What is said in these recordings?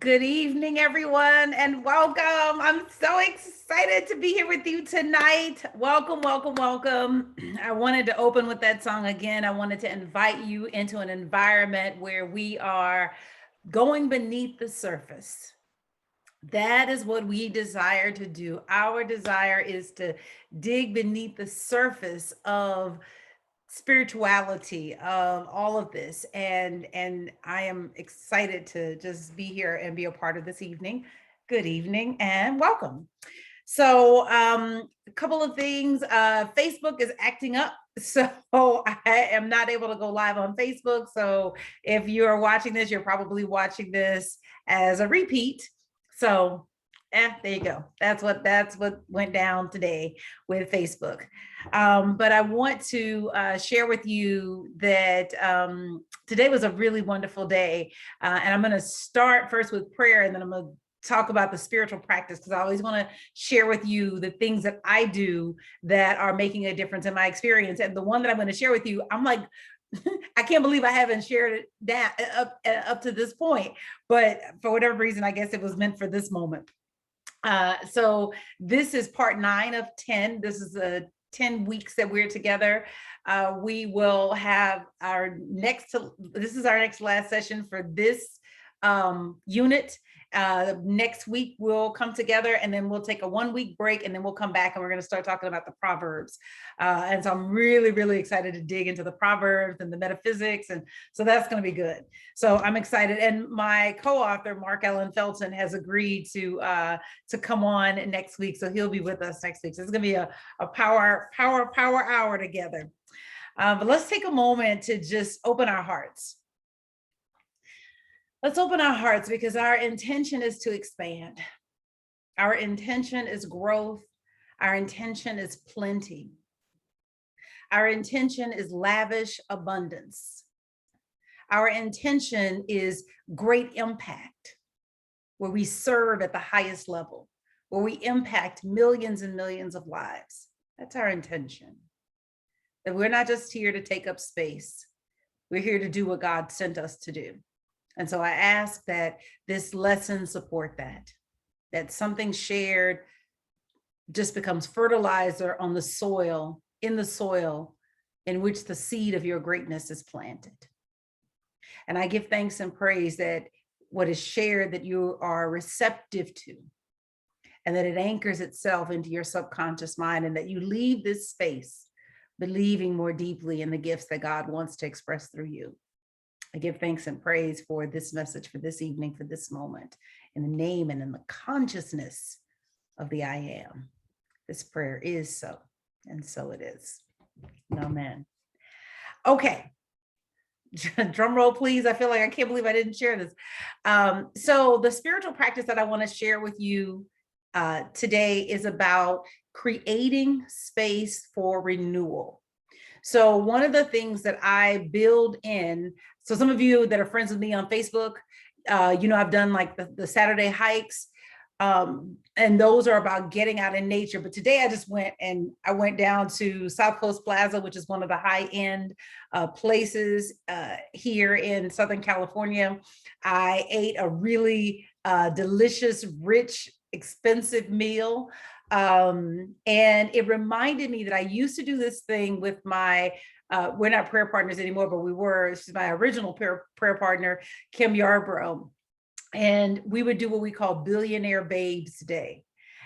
Good evening, everyone, and welcome. I'm so excited to be here with you tonight. Welcome, welcome, welcome. I wanted to open with that song again. I wanted to invite you into an environment where we are going beneath the surface. That is what we desire to do. Our desire is to dig beneath the surface of spirituality of all of this, and I am excited to just be here and be a part of this evening. Good evening and welcome. A couple of things. Facebook is acting up, so I am not able to go live on Facebook. So if you're watching this, you're probably watching this as a repeat. So there you go. That's what went down today with Facebook. But I want to share with you that today was a really wonderful day, and I'm going to start first with prayer, and then I'm going to talk about the spiritual practice, because I always want to share with you the things that I do that are making a difference in my experience. And the one that I'm going to share with you, I'm like, I can't believe I haven't shared it that up to this point, but for whatever reason, I guess it was meant for this moment. So this is part 9 of 10. This is a 10 weeks that we're together. We will have this is our next last session for this unit. Next week we'll come together, and then we'll take a 1-week break, and then we'll come back and we're going to start talking about the Proverbs. And so I'm really, really excited to dig into the Proverbs and the metaphysics. And so that's going to be good. So I'm excited. And my co-author, Mark Allen Felton, has agreed to come on next week. So he'll be with us next week. So it's going to be a power hour together. But let's take a moment to just open our hearts. Let's open our hearts, because our intention is to expand. Our intention is growth. Our intention is plenty. Our intention is lavish abundance. Our intention is great impact, where we serve at the highest level, where we impact millions and millions of lives. That's our intention. That we're not just here to take up space. We're here to do what God sent us to do. And so I ask that this lesson support that something shared just becomes fertilizer on the soil, in which the seed of your greatness is planted. And I give thanks and praise that what is shared, that you are receptive to, and that it anchors itself into your subconscious mind, and that you leave this space believing more deeply in the gifts that God wants to express through you. I give thanks and praise for this message, for this evening, for this moment, in the name and in the consciousness of the I Am. This prayer is so, and so it is. Amen. Okay. Drum roll, please. I feel like I can't believe I didn't share this. So the spiritual practice that I want to share with you today is about creating space for renewal. So one of the things that I build in, so some of you that are friends with me on Facebook, I've done like the Saturday hikes, and those are about getting out in nature. But today I went down to South Coast Plaza, which is one of the high-end places here in Southern California. I ate a really delicious, rich, expensive meal. And it reminded me that I used to do this thing with my, we're not prayer partners anymore, but we were. She's my original prayer partner, Kim Yarbrough. And we would do what we call Billionaire Babes Day.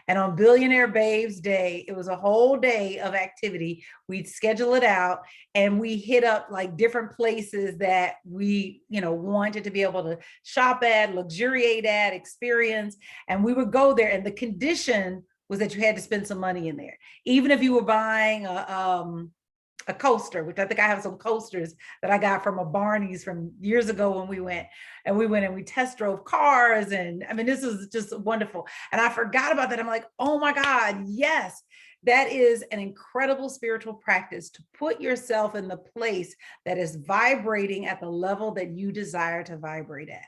And on Billionaire Babes Day, it was a whole day of activity. We'd schedule it out, and we hit up like different places that we, wanted to be able to shop at, luxuriate at, experience. And we would go there, and the condition was that you had to spend some money in there. Even if you were buying a coaster, which I think I have some coasters that I got from a Barney's from years ago when we went and we test drove cars. And I mean, this was just wonderful. And I forgot about that. I'm like, oh my God, yes. That is an incredible spiritual practice, to put yourself in the place that is vibrating at the level that you desire to vibrate at.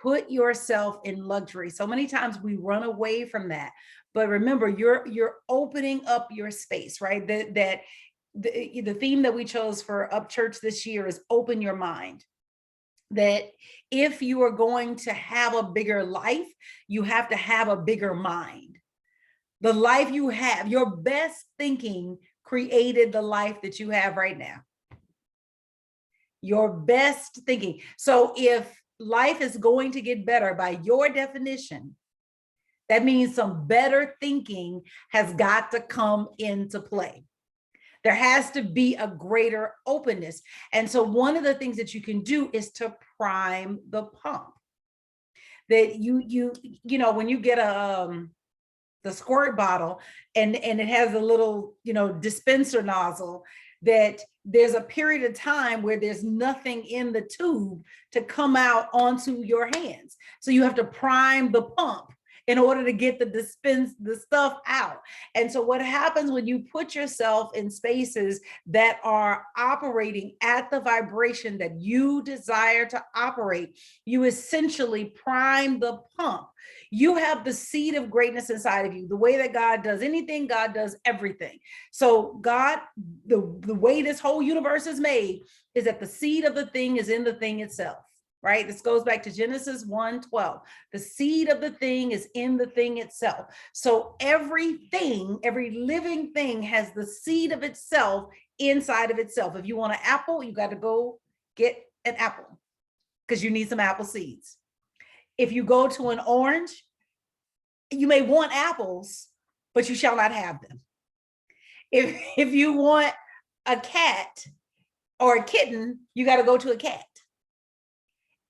Put yourself in luxury. So many times we run away from that. But remember, you're opening up your space, right? The theme that we chose for Up Church this year is open your mind. that if you are going to have a bigger life, you have to have a bigger mind. The life you have, your best thinking created the life that you have right now. Your best thinking. So if life is going to get better by your definition, that means some better thinking has got to come into play. There has to be a greater openness. And so one of the things that you can do is to prime the pump. That you know, when you get the squirt bottle and it has a little, you know, dispenser nozzle, that there's a period of time where there's nothing in the tube to come out onto your hands. So you have to prime the pump in order to get the stuff out. And so what happens when you put yourself in spaces that are operating at the vibration that you desire to operate, you essentially prime the pump. You have the seed of greatness inside of you. The way that God does anything, God does everything. So God, the way this whole universe is made is that the seed of the thing is in the thing itself. Right? This goes back to Genesis 1:12. The seed of the thing is in the thing itself. So everything, every living thing has the seed of itself inside of itself. If you want an apple, you got to go get an apple because you need some apple seeds. If you go to an orange, you may want apples, but you shall not have them. If you want a cat or a kitten, you got to go to a cat.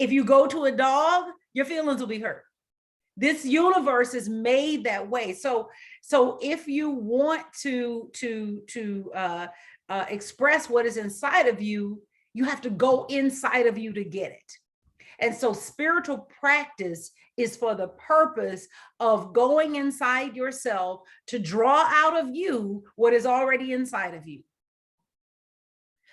If you go to a dog, your feelings will be hurt. This universe is made that way. So if you want to express what is inside of you, you have to go inside of you to get it. And so spiritual practice is for the purpose of going inside yourself to draw out of you what is already inside of you.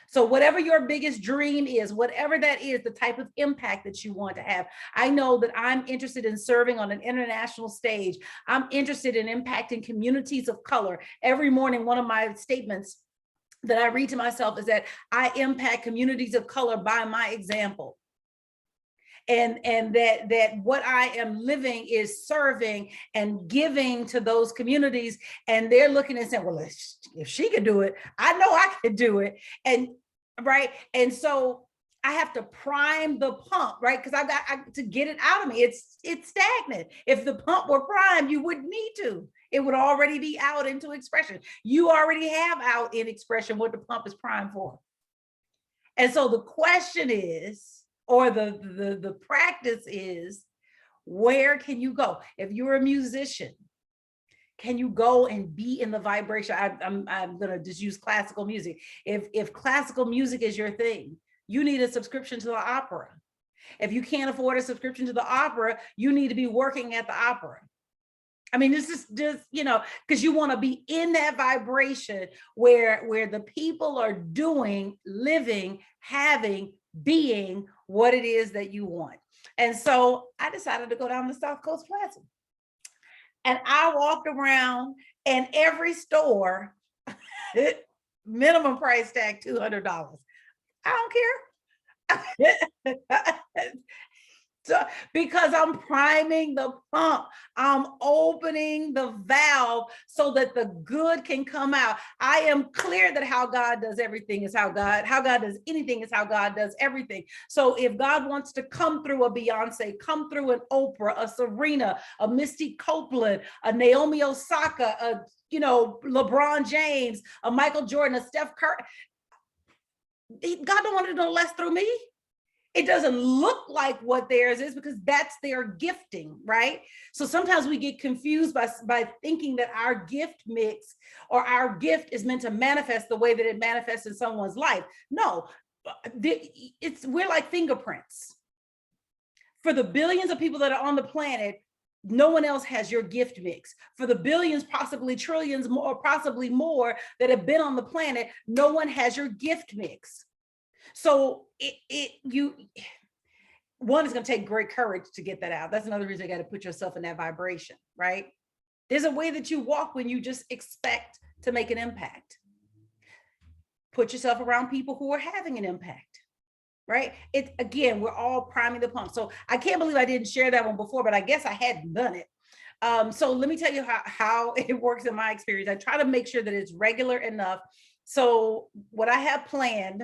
So whatever your biggest dream is, whatever that is, the type of impact that you want to have. I know that I'm interested in serving on an international stage. I'm interested in impacting communities of color. Every morning, one of my statements that I read to myself is that I impact communities of color by my example. And that what I am living is serving and giving to those communities. And they're looking and saying, well, if she could do it, I know I could do it. And right. And so I have to prime the pump, right? Because I got to get it out of me. It's stagnant. If the pump were primed, you wouldn't need to. It would already be out into expression. You already have out in expression what the pump is primed for. And so the question is, or the practice is, where can you go? If you're a musician, can you go and be in the vibration? I'm gonna just use classical music. If classical music is your thing, you need a subscription to the opera. If you can't afford a subscription to the opera, you need to be working at the opera. I mean, this is just, you know, because you want to be in that vibration where the people are doing, living, having, being what it is that you want. And so I decided to go down the South Coast Plaza. And I walked around, and every store, minimum price tag $200. I don't care. So, because I'm priming the pump, I'm opening the valve so that the good can come out. I am clear that how God does everything is how God does anything is how God does everything. So if God wants to come through a Beyonce, come through an Oprah, a Serena, a Misty Copeland, a Naomi Osaka, a LeBron James, a Michael Jordan, a Steph Curry, God don't want to do no less through me. It doesn't look like what theirs is because that's their gifting, right? So sometimes we get confused by thinking that our gift mix or our gift is meant to manifest the way that it manifests in someone's life. No, we're like fingerprints. For the billions of people that are on the planet, no one else has your gift mix. For the billions, possibly trillions more, possibly more that have been on the planet, no one has your gift mix. So one is going to take great courage to get that out. That's another reason you got to put yourself in that vibration, right? There's a way that you walk when you just expect to make an impact. Put yourself around people who are having an impact. right? It again, we're all priming the pump. So I can't believe I didn't share that one before, but I guess I hadn't done it. So let me tell you how it works in my experience. I try to make sure that it's regular enough. So what I have planned,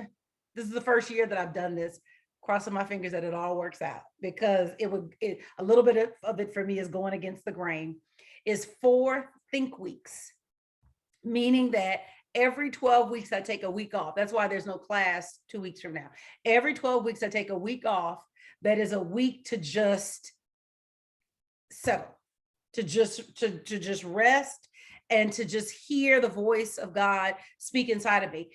this is the first year that I've done this, crossing my fingers that it all works out, because a little bit of it for me is going against the grain, is 4 think weeks, meaning that every 12 weeks I take a week off. That's why there's no class 2 weeks from now. Every 12 weeks I take a week off. That is a week to just settle, to just rest, and to just hear the voice of God speak inside of me.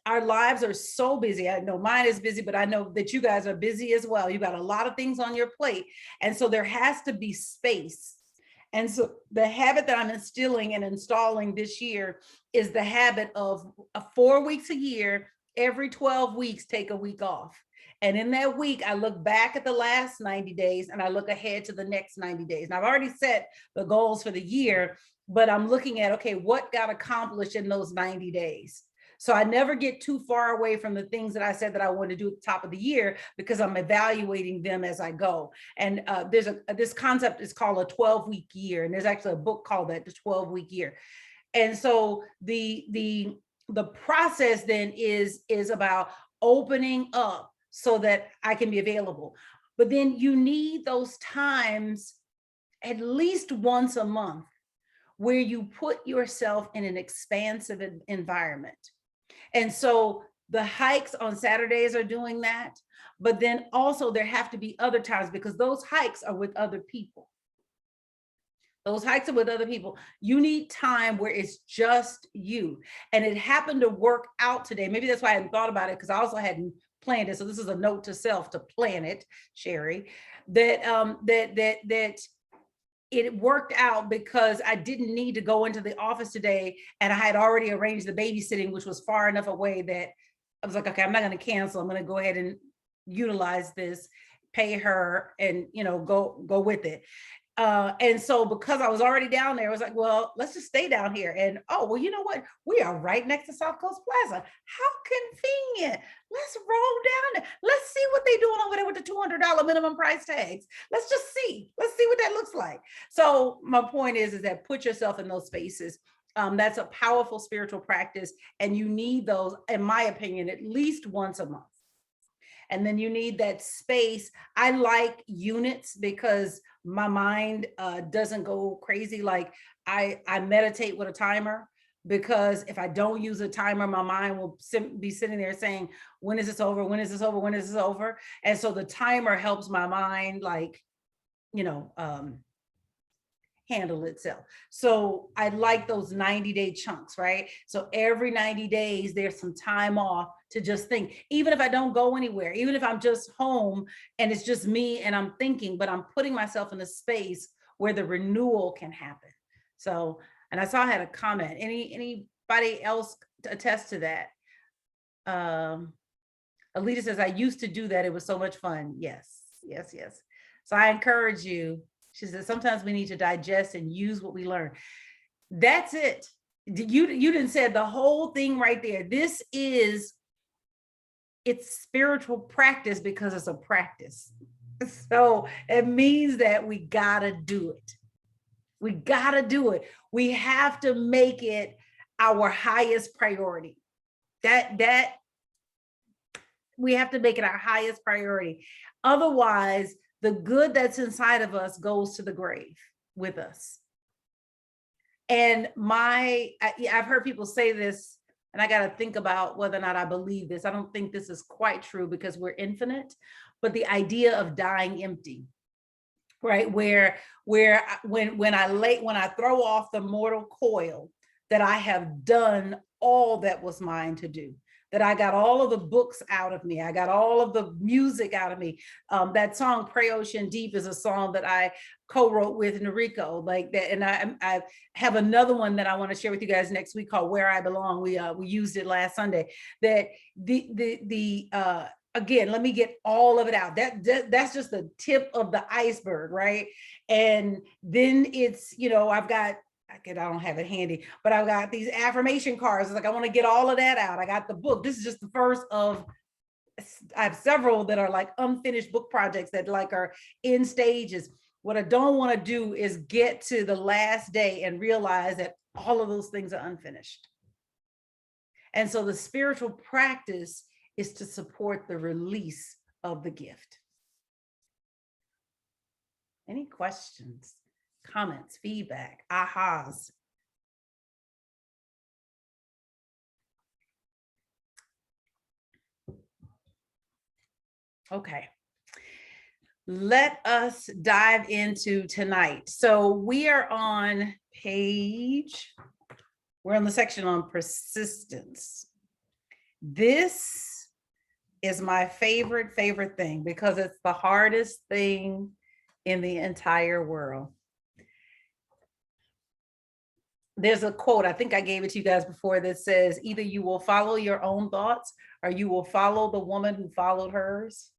Our lives are so busy. I know mine is busy, but I know that you guys are busy as well. You got a lot of things on your plate. And so there has to be space. And so the habit that I'm instilling and installing this year is the habit of 4 weeks a year, every 12 weeks, take a week off. And in that week, I look back at the last 90 days and I look ahead to the next 90 days. And I've already set the goals for the year, but I'm looking at, okay, what got accomplished in those 90 days? So I never get too far away from the things that I said that I want to do at the top of the year, because I'm evaluating them as I go. And this concept is called a 12-week year. And there's actually a book called that, the 12-week year. And so the process then is about opening up so that I can be available. But then you need those times at least once a month where you put yourself in an expansive environment. And so the hikes on Saturdays are doing that. But then also there have to be other times, because those hikes are with other people. Those hikes are with other people. You need time where it's just you. And it happened to work out today. Maybe that's why I hadn't thought about it, because I also hadn't planned it. So this is a note to self to plan it, Sherri, that it worked out because I didn't need to go into the office today, and I had already arranged the babysitting, which was far enough away that I was like, okay, I'm not going to cancel. I'm going to go ahead and utilize this, pay her, and go with it. And so because I was already down there, I was like, well, let's just stay down here. And oh, well, you know what? We are right next to South Coast Plaza. How convenient. Let's roll down there. Let's see what they're doing over there with the $200 minimum price tags. Let's just see. Let's see what that looks like. So my point is that put yourself in those spaces. That's a powerful spiritual practice. And you need those, in my opinion, at least once a month. And then you need that space. I like units because my mind doesn't go crazy. Like I meditate with a timer, because if I don't use a timer, my mind will be sitting there saying, when is this over? When is this over? When is this over? And so the timer helps my mind, like, handle itself. So I like those 90-day chunks, right? So every 90 days, there's some time off to just think, even if I don't go anywhere, even if I'm just home and it's just me and I'm thinking, but I'm putting myself in a space where the renewal can happen. So, and I saw I had a comment. Anybody else attest to that? Alita says, I used to do that. It was so much fun. Yes. So I encourage you. She said, sometimes we need to digest and use what we learn. That's it. You didn't say the whole thing right there. It's spiritual practice because it's a practice. So it means that we gotta do it. We gotta do it. We have to make it our highest priority. That we have to make it our highest priority. Otherwise, the good that's inside of us goes to the grave with us. And I've heard people say this, and I got to think about whether or not I believe this. I don't think this is quite true because we're infinite, but the idea of dying empty, right? Where when I throw off the mortal coil, that I have done all that was mine to do. That I got all of the books out of me. I got all of the music out of me. That song, Pray Ocean Deep, is a song that I co-wrote with Noriko, like that. And I have another one that I want to share with you guys next week called Where I Belong. We used it last Sunday. That again, let me get all of it out. That's just the tip of the iceberg, right? And then it's, I don't have it handy, but I've got these affirmation cards. It's like, I want to get all of that out. I got the book. This is just the first of I have several that are like unfinished book projects that like are in stages. What I don't want to do is get to the last day and realize that all of those things are unfinished. And so the spiritual practice is to support the release of the gift. Any questions, comments, feedback, ahas? Okay. Let us dive into tonight. So we are on we're on the section on persistence. This is my favorite thing because it's the hardest thing in the entire world. There's a quote, I think I gave it to you guys before, that says, either you will follow your own thoughts or you will follow the woman who followed hers.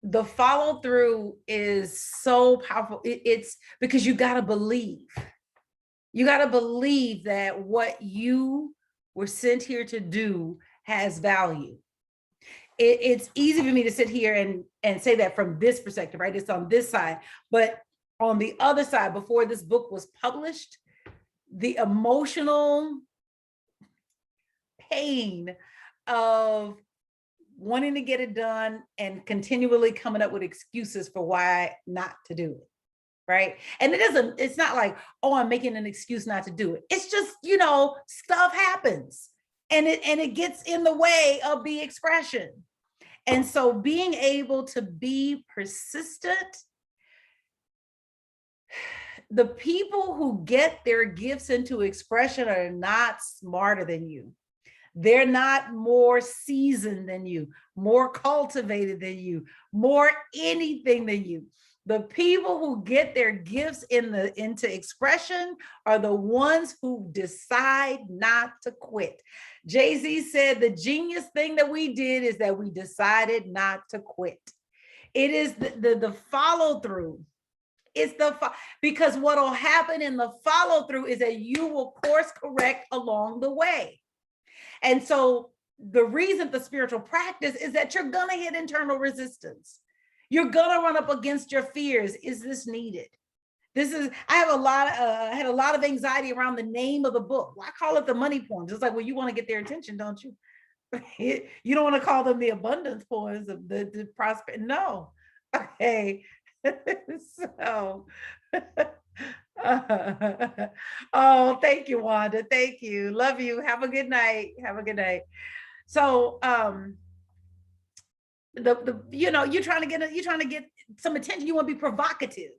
The follow through is so powerful. It's because you got to believe. You got to believe that what you were sent here to do has value. It's easy for me to sit here and say that from this perspective, right? It's on this side. But on the other side, before this book was published, the emotional pain of wanting to get it done and continually coming up with excuses for why not to do it, right? And it's not like, oh, I'm making an excuse not to do it. It's just, stuff happens and it gets in the way of the expression. And so being able to be persistent, the people who get their gifts into expression are not smarter than you. They're not more seasoned than you, more cultivated than you, more anything than you. The people who get their gifts into expression are the ones who decide not to quit. Jay-Z said the genius thing that we did is that we decided not to quit. It is the follow through. It's because what will happen in the follow through is that you will course correct along the way. And so the reason for spiritual practice is that you're going to hit internal resistance. You're going to run up against your fears. Is this needed? I had a lot of anxiety around the name of the book. Well, I call it the money poems. It's like, well, you want to get their attention, don't you? You don't want to call them the abundance poems, the prosperity. No. Okay. So, oh, thank you, Wanda. Thank you. Love you. Have a good night. Have a good night. So, you're trying to get some attention. You want to be provocative,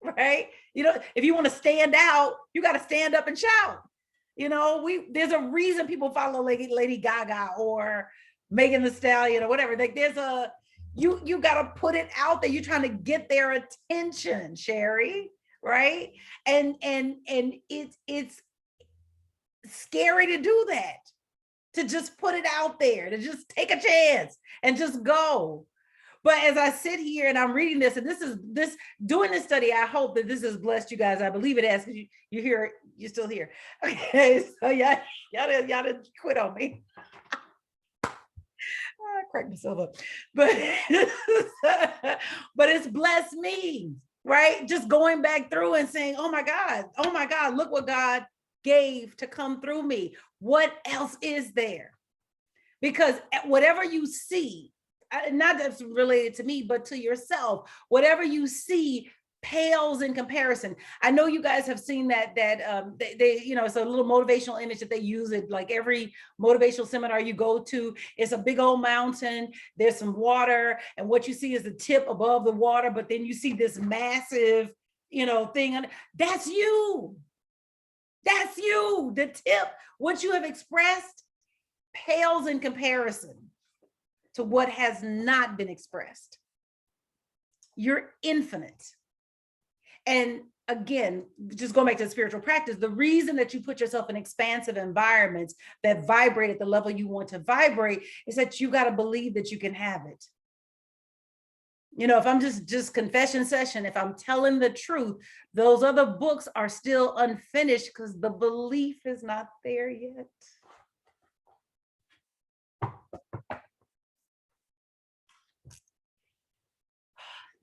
right? If you want to stand out, you got to stand up and shout. There's a reason people follow Lady Gaga or Megan Thee Stallion or whatever. Like you got to put it out there. You're trying to get their attention, Sherri, right? And it's scary to do that, to just put it out there, to just take a chance and just go. But as I sit here and I'm reading this, and doing this study, I hope that this has blessed you guys. I believe it has, because you hear, you're still here. Okay, so y'all didn't quit on me. I cracked myself up, but it's blessed me, right? Just going back through and saying, oh my God, look what God gave to come through me. What else is there? Because whatever you see, not that's related to me, but to yourself, whatever you see pales in comparison. I know you guys have seen that it's a little motivational image that they use it like every motivational seminar you go to. It's a big old mountain, there's some water, and what you see is the tip above the water, but then you see this massive thing. That's you. The tip, what you have expressed, pales in comparison to what has not been expressed. You're infinite. And again, just going back to the spiritual practice, the reason that you put yourself in expansive environments that vibrate at the level you want to vibrate is that you got to believe that you can have it. If I'm just confession session, if I'm telling the truth, those other books are still unfinished because the belief is not there yet.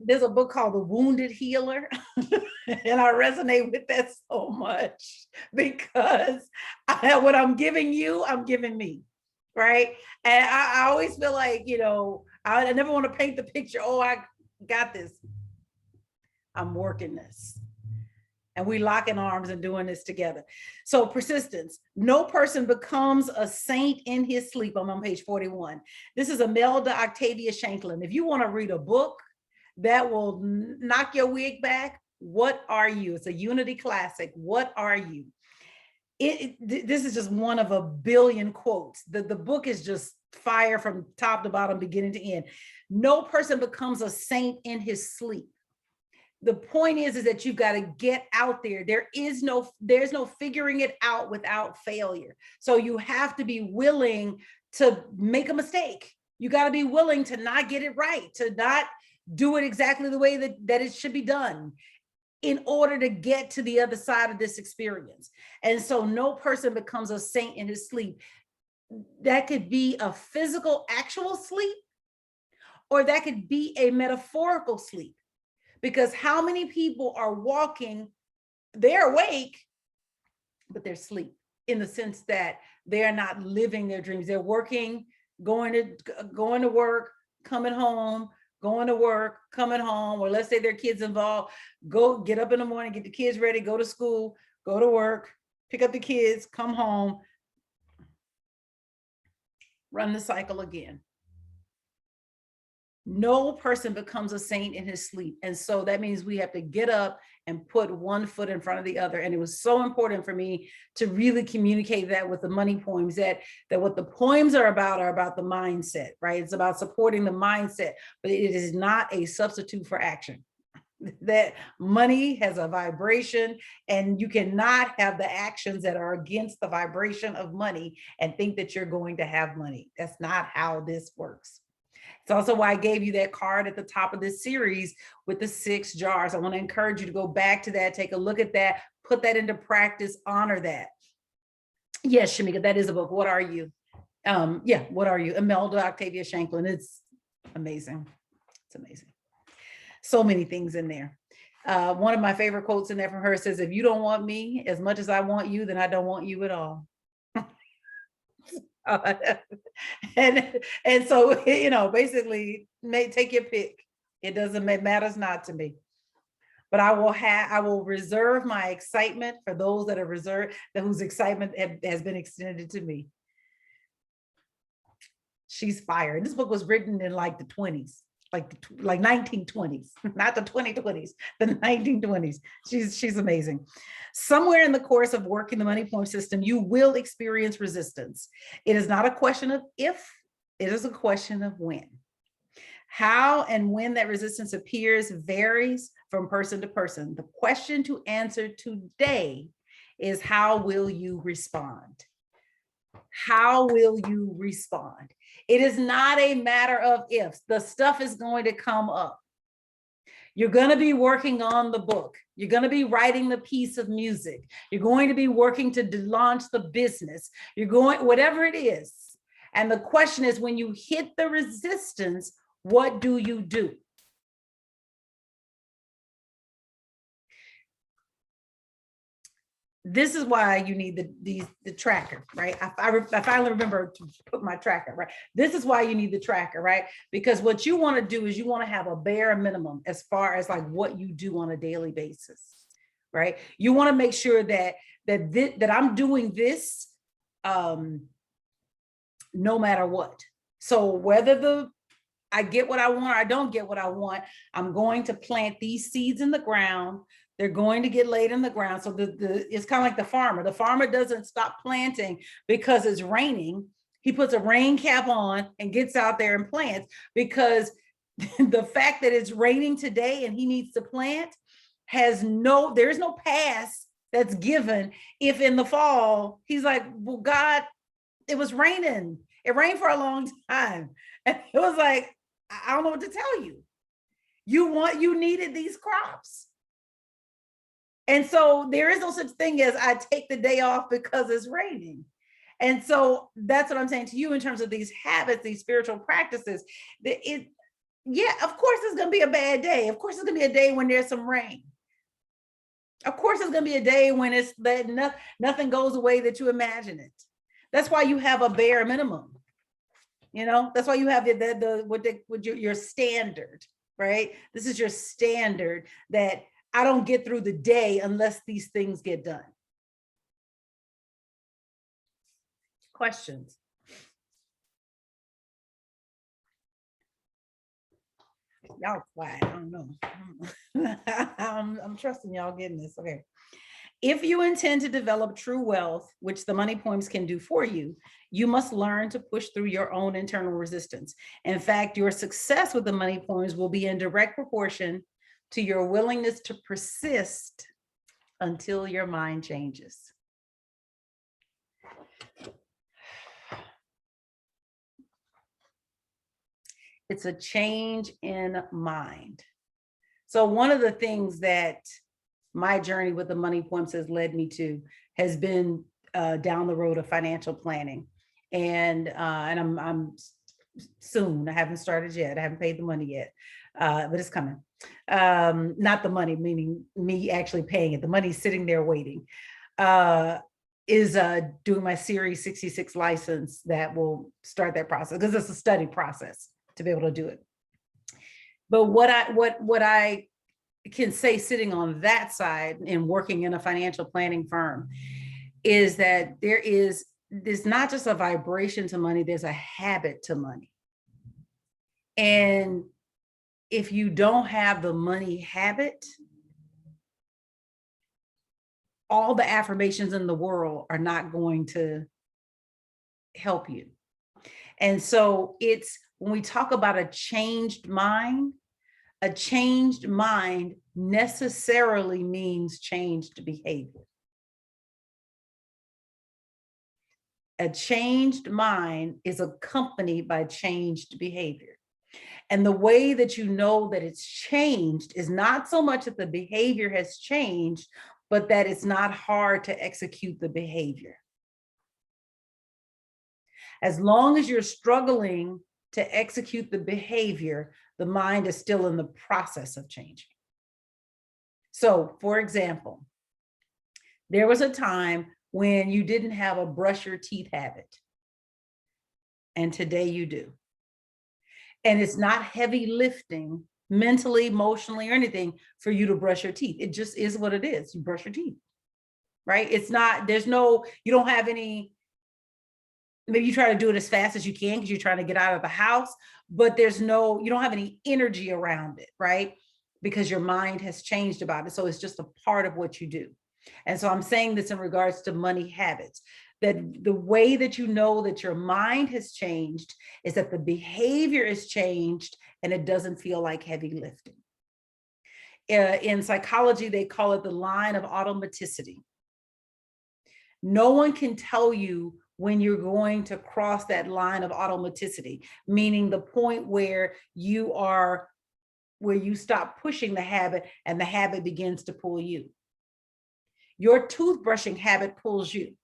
There's a book called The Wounded Healer. And I resonate with that so much because what I'm giving you, I'm giving me. Right. And I always feel like, I never want to paint the picture. Oh, I got this. I'm working this. And we locking arms and doing this together. So persistence. No person becomes a saint in his sleep. I'm on page 41. This is Imelda Octavia Shanklin. If you want to read a book that will knock your wig back, what are you? It's a Unity classic. What are you? This is just one of a billion quotes. The book is just fire from top to bottom, beginning to end. No person becomes a saint in his sleep. The point is that you've got to get out there. There's no figuring it out without failure. So you have to be willing to make a mistake. You got to be willing to not get it right, to not do it exactly the way that it should be done in order to get to the other side of this experience. And so no person becomes a saint in his sleep. That could be a physical, actual sleep, or that could be a metaphorical sleep. Because how many people are walking, they're awake, but they're asleep, in the sense that they're not living their dreams. They're working, going to work, coming home, going to work, coming home, or let's say their kids involved, go get up in the morning, get the kids ready, go to school, go to work, pick up the kids, come home, run the cycle again. No person becomes a saint in his sleep. And so that means we have to get up and put one foot in front of the other. And it was so important for me to really communicate that with the money poems, that what the poems are about the mindset, right? It's about supporting the mindset, but it is not a substitute for action. That money has a vibration, and you cannot have the actions that are against the vibration of money and think that you're going to have money. That's not how this works. It's also why I gave you that card at the top of this series with the 6 jars. I want to encourage you to go back to that, take a look at that, put that into practice, honor that. Yes, Shamika, that is a book. What are you? What are you? Imelda Octavia Shanklin. It's amazing. It's amazing. So many things in there. One of my favorite quotes in there from her says, if you don't want me as much as I want you, then I don't want you at all. And so, basically, take your pick. It matters not to me. But I will reserve my excitement for those that are reserved, whose excitement has been extended to me. She's fired. This book was written in like the 20s, like 1920s, not the 2020s, the 1920s. She's amazing. Somewhere in the course of working the money point system, you will experience resistance. It is not a question of if, it is a question of when. How and when that resistance appears varies from person to person. The question to answer today is, how will you respond? How will you respond? It is not a matter of if. The stuff is going to come up. You're going to be working on the book. You're going to be writing the piece of music. You're going to be working to launch the business. You're going, whatever it is. And the question is, when you hit the resistance, what do you do? This is why you need the tracker, right? I finally remember to put my tracker, right? This is why you need the tracker, right? Because what you want to do is you want to have a bare minimum as far as like what you do on a daily basis, right? You want to make sure that I'm doing this no matter what. So whether I get what I want or I don't get what I want, I'm going to plant these seeds in the ground. They're going to get laid in the ground. So it's kind of like the farmer. The farmer doesn't stop planting because it's raining. He puts a rain cap on and gets out there and plants, because the fact that it's raining today and he needs to plant there's no pass that's given if in the fall he's like, well, God, it was raining. It rained for a long time. And it was like, I don't know what to tell you. You needed these crops. And so there is no such thing as I take the day off because it's raining. And so that's what I'm saying to you in terms of these habits, these spiritual practices. Yeah, of course it's going to be a bad day. Of course it's going to be a day when there's some rain. Of course it's going to be a day when it's that nothing goes the way that you imagine it. That's why you have a bare minimum. You know, that's why you have your standard, right? This is your standard that I don't get through the day unless these things get done. Questions? Y'all quiet. I don't know. I'm trusting y'all getting this. Okay. If you intend to develop true wealth, which the money poems can do for you, you must learn to push through your own internal resistance. In fact, your success with the money poems will be in direct proportion to your willingness to persist until your mind changes. It's a change in mind. So one of the things that my journey with the money poems has led me to has been down the road of financial planning. And I'm soon, I haven't started yet. I haven't paid the money yet, but it's coming. Not the money, meaning me actually paying it. The money's sitting there waiting. Is doing my Series 66 license that will start that process, because it's a study process to be able to do it. But what I can say sitting on that side and working in a financial planning firm is that there's not just a vibration to money, there's a habit to money. And if you don't have the money habit, all the affirmations in the world are not going to help you. And so it's when we talk about a changed mind necessarily means changed behavior. A changed mind is accompanied by changed behavior. And the way that you know that it's changed is not so much that the behavior has changed, but that it's not hard to execute the behavior. As long as you're struggling to execute the behavior, the mind is still in the process of changing. So, for example, there was a time when you didn't have a brush your teeth habit, and today you do. And it's not heavy lifting mentally, emotionally, or anything for you to brush your teeth. It just is what it is. You brush your teeth, right? It's not, you don't have any, maybe you try to do it as fast as you can because you're trying to get out of the house, but you don't have any energy around it, right? Because your mind has changed about it. So it's just a part of what you do. And so I'm saying this in regards to money habits, that the way that you know that your mind has changed is that the behavior is changed and it doesn't feel like heavy lifting. In psychology, they call it the line of automaticity. No one can tell you when you're going to cross that line of automaticity, meaning the point where you stop pushing the habit and the habit begins to pull you. Your toothbrushing habit pulls you.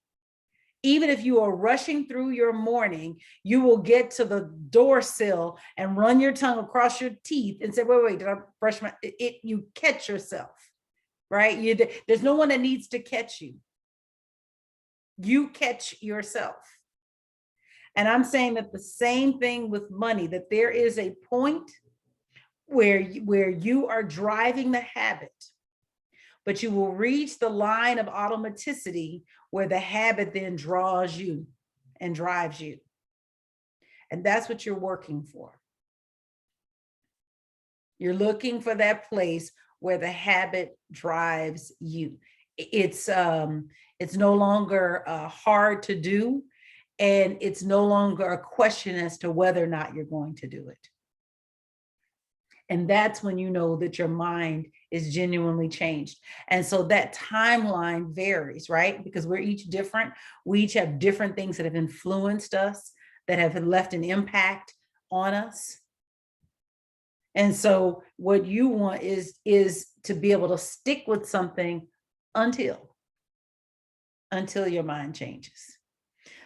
Even if you are rushing through your morning, you will get to the door sill and run your tongue across your teeth and say, wait, did I brush my, you catch yourself, right? There's no one that needs to catch you. You catch yourself. And I'm saying that the same thing with money, that there is a point where you are driving the habit, but you will reach the line of automaticity where the habit then draws you and drives you. And that's what you're working for. You're looking for that place where the habit drives you. It's no longer hard to do, and it's no longer a question as to whether or not you're going to do it. And that's when you know that your mind is genuinely changed. And so that timeline varies, right? Because we're each different. We each have different things that have influenced us, that have left an impact on us. And so what you want is to be able to stick with something until your mind changes.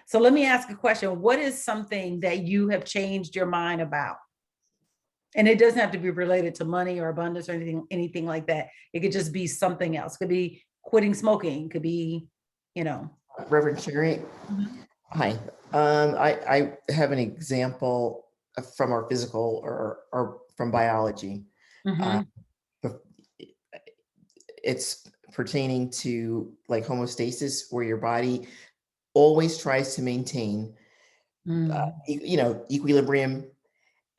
So let me ask a question. What is something that you have changed your mind about? And it doesn't have to be related to money or abundance or anything like that. It could just be something else. It could be quitting smoking. It could be, Reverend Sherri, Mhm. hi. I have an example from our physical or from biology. Uh, Mhm. it's pertaining to like homeostasis, where your body always tries to maintain, Mm. equilibrium.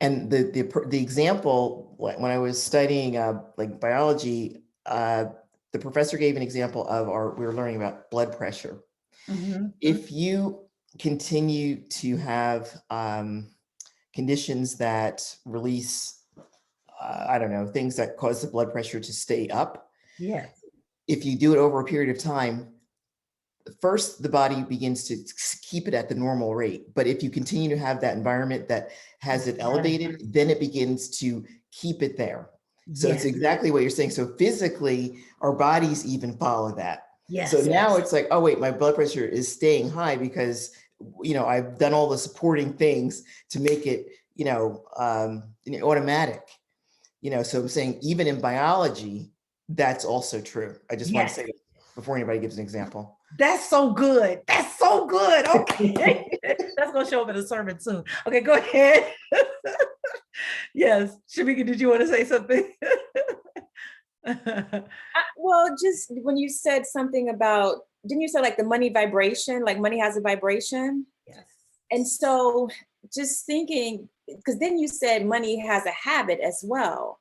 And the example, when I was studying like biology, the professor gave an example of we were learning about blood pressure. Mhm. If you continue to have conditions that release, I don't know, things that cause the blood pressure to stay up, Yes. if you do it over a period of time, first the body begins to keep it at the normal rate. But if you continue to have that environment that has it elevated, then it begins to keep it there. So it's Yes. exactly what you're saying. So physically, our bodies even follow that. So Yes. now it's like, oh wait, my blood pressure is staying high because I've done all the supporting things to make it automatic. So I'm saying even in biology, that's also true. I just want to Yes. say that before anybody gives an example. That's so good. That's so good. Okay. That's going to show up in a sermon soon. Okay, go ahead. Yes. Shamika, did you want to say something? Well, just when you said something about, didn't you say like the money vibration, like money has a vibration? Yes. And so just thinking, because then you said money has a habit as well.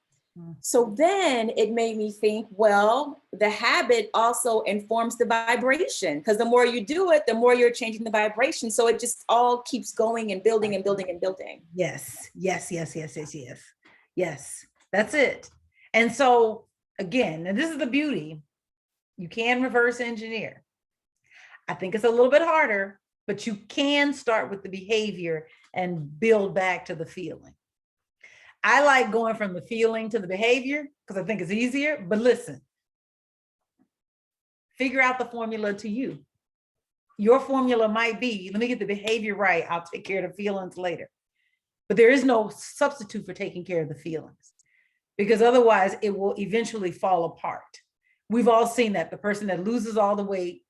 So then it made me think, well, the habit also informs the vibration, because the more you do it, the more you're changing the vibration. So it just all keeps going and building and building and building. Yes, yes, yes, yes, yes, yes. Yes, that's it. And so again, and this is the beauty, you can reverse engineer. I think it's a little bit harder, but you can start with the behavior and build back to the feeling. I like going from the feeling to the behavior because I think it's easier, but listen, figure out the formula to you. Your formula might be, let me get the behavior right, I'll take care of the feelings later. But there is no substitute for taking care of the feelings, because otherwise it will eventually fall apart. We've all seen that. The person that loses all the weight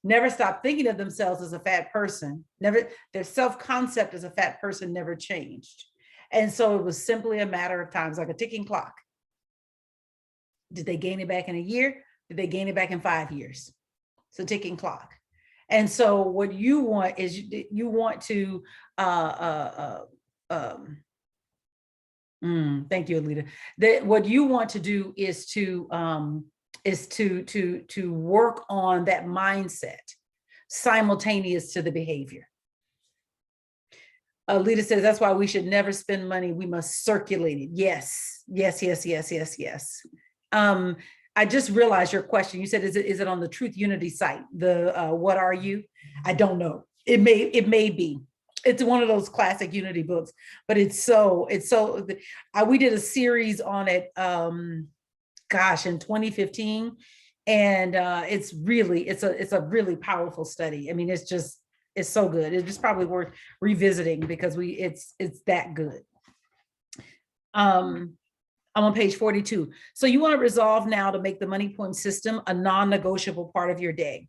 never stopped thinking of themselves as a fat person. Their self-concept as a fat person never changed. And so it was simply a matter of time. It's like a ticking clock. Did they gain it back in a year? Did they gain it back in 5 years? It's a ticking clock. And so what you want is you want to thank you, Alita. What you want to do is to work on that mindset simultaneous to the behavior. Alita says that's why we should never spend money. We must circulate it. Yes, yes, yes, yes, yes, yes. I just realized your question. You said, is it on the Truth Unity site? The what are you? I don't know. It may be. It's one of those classic Unity books, but we did a series on it, in 2015. And it's a really powerful study. I mean, it's so good. It's just probably worth revisiting because it's that good. I'm on page 42. So you want to resolve now to make the money point system a non-negotiable part of your day.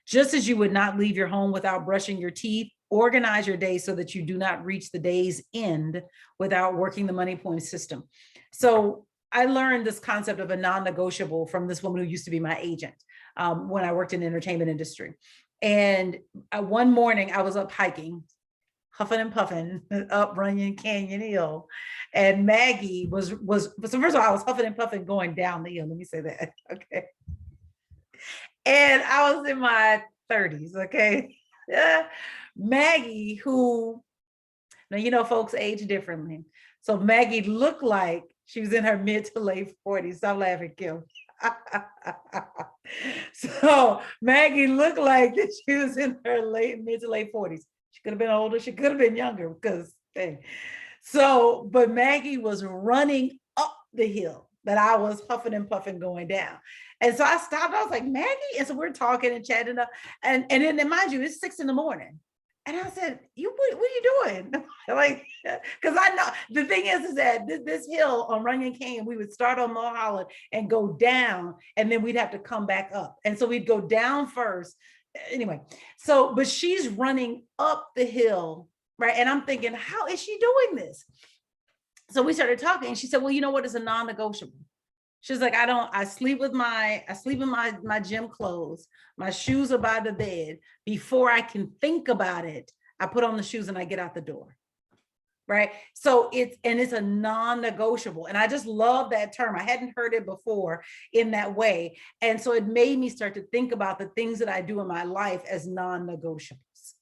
Just as you would not leave your home without brushing your teeth, organize your day so that you do not reach the day's end without working the money point system. So I learned this concept of a non-negotiable from this woman who used to be my agent when I worked in the entertainment industry. And one morning I was up hiking, huffing and puffing up Runyon Canyon Hill. And Maggie so first of all, I was huffing and puffing going down the hill. Let me say that. Okay. And I was in my 30s. Okay. Maggie, who, now, folks age differently. So Maggie looked like she was in her mid to late 40s. Stop laughing, Kim. So Maggie looked like that she was in her mid to late 40s. She could have been older. She could have been younger because, hey. So, but Maggie was running up the hill that I was huffing and puffing going down. And so I stopped. I was like, Maggie. And so we're talking and chatting up. And then mind you, it's 6 a.m. And I said, what are you doing? Like, because I know the thing is that this hill on Runyon Canyon, we would start on Mulholland and go down, and then we'd have to come back up. And so we'd go down first. Anyway, so, but she's running up the hill, right? And I'm thinking, how is she doing this? So we started talking, and she said, well, you know what? It's a non-negotiable. She's like, I sleep in my gym clothes. My shoes are by the bed. Before I can think about it, I put on the shoes and I get out the door. Right. So it's a non-negotiable. And I just love that term. I hadn't heard it before in that way. And so it made me start to think about the things that I do in my life as non-negotiables.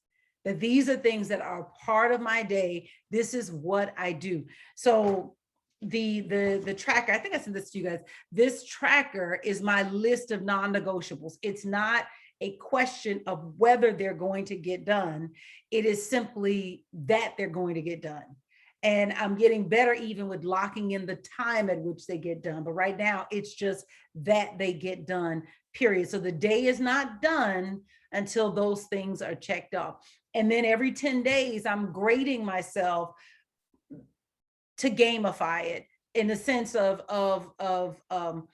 That these are things that are part of my day. This is what I do. So the tracker, I think I sent this to you guys. This tracker is my list of non-negotiables. It's not a question of whether they're going to get done. It is simply that they're going to get done. And I'm getting better even with locking in the time at which they get done. But right now it's just that they get done, period. So the day is not done until those things are checked off. And then every 10 days, I'm grading myself to gamify it in the sense of how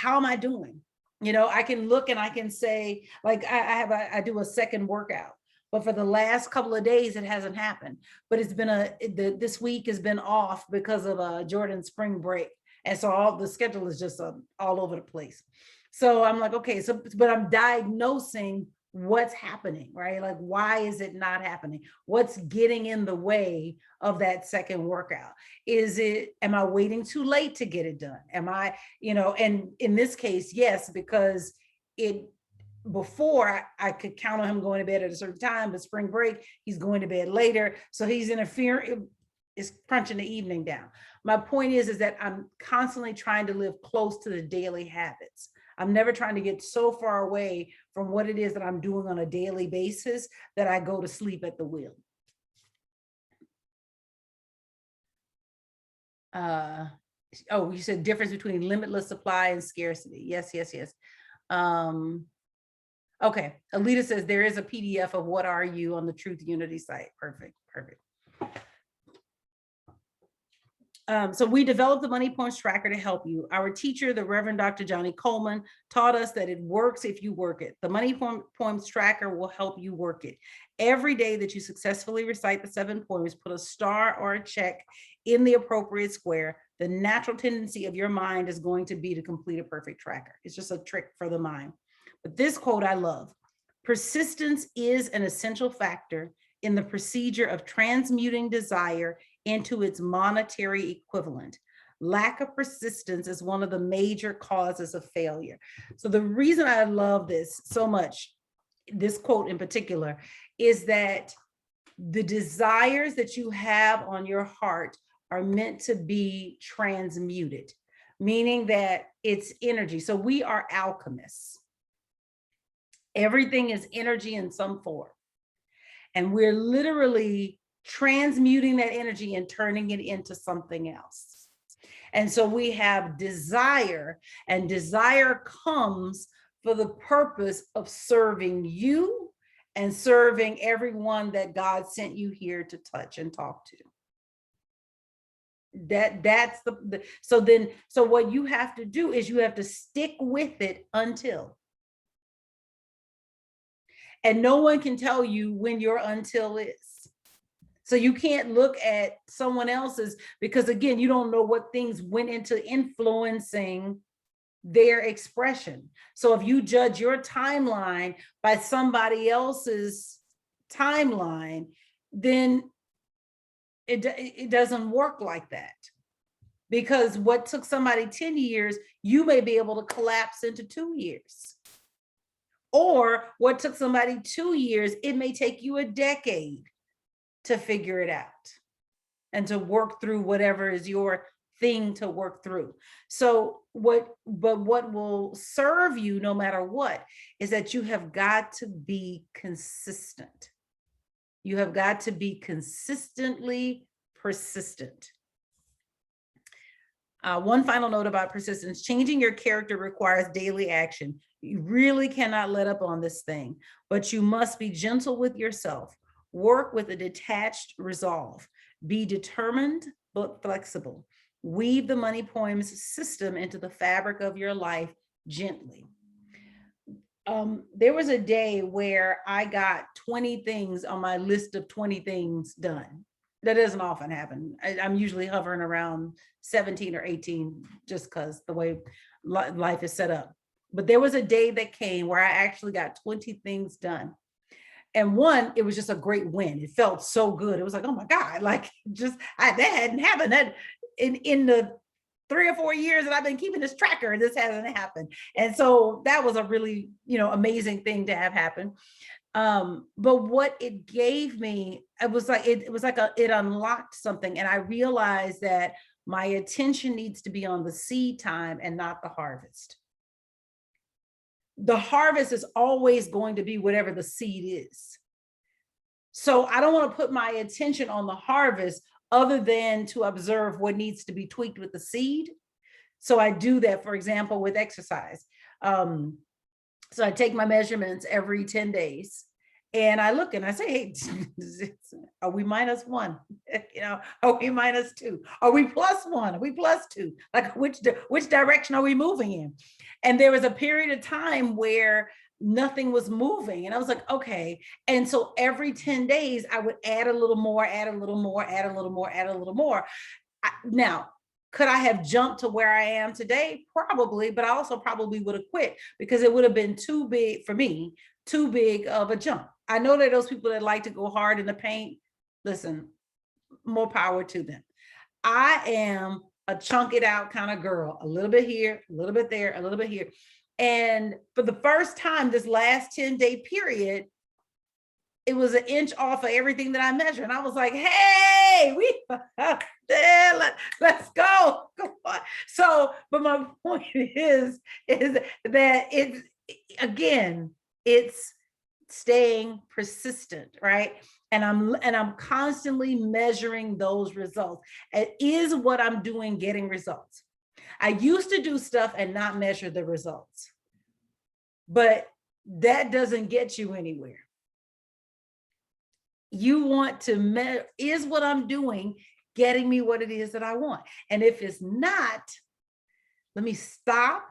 am I doing? You know, I can look and I can say, like, I do a second workout, but for the last couple of days, it hasn't happened. But it's been this week has been off because of Jordan's spring break. And so all the schedule is just all over the place. So I'm like, okay, but I'm diagnosing what's happening, right? Like, why is it not happening? What's getting in the way of that second workout? Am I waiting too late to get it done? Am I, and in this case, yes, because before I could count on him going to bed at a certain time, but spring break, he's going to bed later. So he's interfering, it's crunching the evening down. My point is that I'm constantly trying to live close to the daily habits. I'm never trying to get so far away from what it is that I'm doing on a daily basis that I go to sleep at the wheel. You said difference between limitless supply and scarcity. Yes. Okay. Alita says there is a PDF of What Are You on the Truth Unity site. Perfect. So we developed the Money Points Tracker to help you. Our teacher, the Reverend Dr. Johnny Coleman, taught us that it works if you work it. The Money Points Tracker will help you work it. Every day that you successfully recite the 7 poems, put a star or a check in the appropriate square. The natural tendency of your mind is going to be to complete a perfect tracker. It's just a trick for the mind. But this quote I love. Persistence is an essential factor in the procedure of transmuting desire into its monetary equivalent. Lack of persistence is one of the major causes of failure. So the reason I love this so much, this quote in particular, is that the desires that you have on your heart are meant to be transmuted, meaning that it's energy. So we are alchemists. Everything is energy in some form. And we're literally transmuting that energy and turning it into something else. And so we have desire, and desire comes for the purpose of serving you and serving everyone that God sent you here to touch and talk to. So what you have to do is you have to stick with it until. And no one can tell you when your until is. So you can't look at someone else's, because again, you don't know what things went into influencing their expression. So if you judge your timeline by somebody else's timeline, then it doesn't work like that. Because what took somebody 10 years, you may be able to collapse into 2 years. Or what took somebody 2 years, it may take you a decade to figure it out and to work through whatever is your thing to work through. So what will serve you no matter what is that you have got to be consistent. You have got to be consistently persistent. One final note about persistence: changing your character requires daily action. You really cannot let up on this thing, but you must be gentle with yourself. Work with a detached resolve. Be determined but flexible. Weave the money poems system into the fabric of your life gently. There was a day where I got 20 things on my list of 20 things done. That doesn't often happen. I'm usually hovering around 17 or 18 just because the way life is set up. But there was a day that came where I actually got 20 things done. And one, it was just a great win. It felt so good. It was like, oh my God, like that hadn't happened. That in the 3 or 4 years that I've been keeping this tracker, this hasn't happened. And so that was a really, amazing thing to have happen. But what it gave me, it was like it unlocked something. And I realized that my attention needs to be on the seed time and not the harvest. The harvest is always going to be whatever the seed is. So I don't want to put my attention on the harvest other than to observe what needs to be tweaked with the seed. So I do that, for example, with exercise. So I take my measurements every 10 days and I look and I say, hey, are we -1? Are we -2? Are we +1? Are we +2? Like which direction are we moving in? And there was a period of time where nothing was moving. And I was like, okay. And so every 10 days, I would add a little more, add a little more, add a little more, add a little more. Now, could I have jumped to where I am today? Probably, but I also probably would have quit because it would have been too big for me, too big of a jump. I know that those people that like to go hard in the paint, listen, more power to them. I am a chunk it out kind of girl, a little bit here, a little bit there, a little bit here. And for the first time, this last 10-day period, it was an inch off of everything that I measured. And I was like, hey, let's go. Come on. So, but my point is that it's staying persistent, right? And I'm constantly measuring those results. It is what I'm doing getting results. I used to do stuff and not measure the results, but that doesn't get you anywhere. You want to measure, is what I'm doing getting me what it is that I want? And if it's not, let me stop